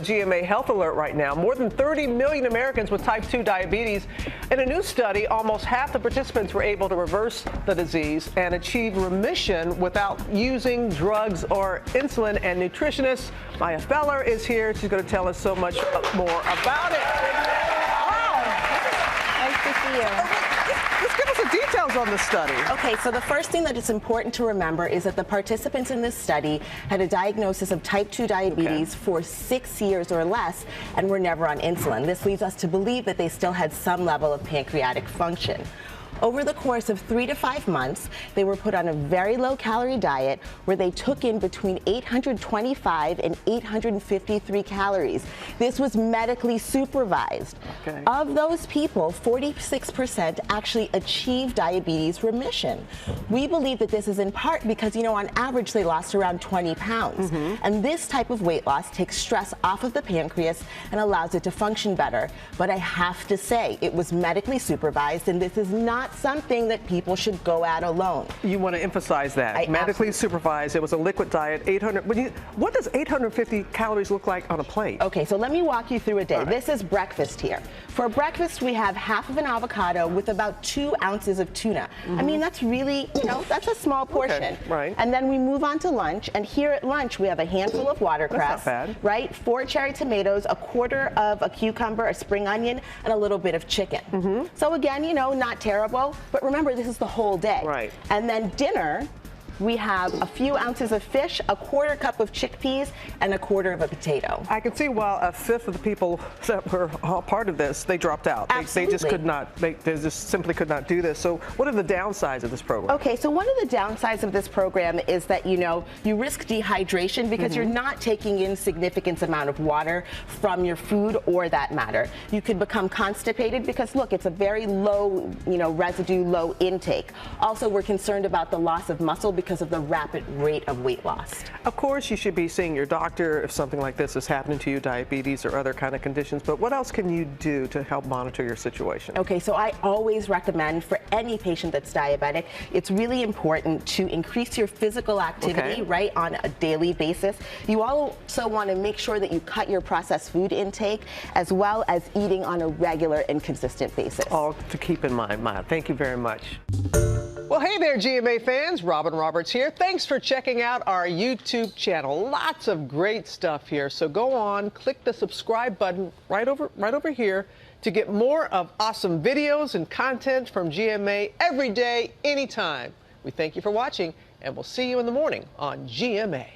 GMA Health Alert right now. More than 30 million Americans with type 2 diabetes. In a new study, almost half the participants were able to reverse the disease and achieve remission without using drugs or insulin. And nutritionist Maya Feller is here. She's going to tell us so much more about it. Wow. Nice to see you. Let's give us the details on the study. Okay, so the first thing that is important to remember is that the participants in this study had a diagnosis of type 2 diabetes for 6 years or less and were never on insulin. This leads us to believe that they still had some level of pancreatic function. Over the course of 3 to 5 months, they were put on a very low-calorie diet where they took in between 825 and 853 calories. This was medically supervised. Okay. Of those people, 46% actually achieved diabetes remission. We believe that this is in part because, on average, they lost around 20 pounds. And this type of weight loss takes stress off of the pancreas and allows it to function better. But I have to say, it was medically supervised, and this is not something that people should go at alone. You want to emphasize that. Medically supervised. It was a liquid diet. 800. What does 850 calories look like on a plate? Okay, so let me walk you through a day. Right. This is breakfast here. For breakfast, we have half of an avocado with about 2 ounces of tuna. I mean, that's really, that's a small portion. Okay, right. And then we move on to lunch, and here at lunch, we have a handful of watercress. That's not bad. Right? 4 cherry tomatoes, a quarter of a cucumber, a spring onion, and a little bit of chicken. So again, not terrible. But remember, this is the whole day. Right. And then dinner, we have a few ounces of fish, a quarter cup of chickpeas, and a quarter of a potato. I can see why a fifth of the people that were all part of this, they dropped out. They just could not, they just simply could not do this. So what are the downsides of this program? Okay, so one of the downsides of this program is that, you risk dehydration because you're not taking in significant amount of water from your food or that matter. You could become constipated because, look, it's a very low, residue, low intake. Also, we're concerned about the loss of muscle because of the rapid rate of weight loss. Of course, you should be seeing your doctor if something like this is happening to you, diabetes or other kind of conditions, but what else can you do to help monitor your situation? Okay, so I always recommend for any patient that's diabetic, it's really important to increase your physical activity, right, on a daily basis. You also want to make sure that you cut your processed food intake as well as eating on a regular and consistent basis. All to keep in mind, Maya. Thank you very much. Well, hey there, GMA fans. Robin Roberts here. Thanks for checking out our YouTube channel. Lots of great stuff here. So go on, click the subscribe button right over here to get more of awesome videos and content from GMA every day, anytime. We thank you for watching, and we'll see you in the morning on GMA.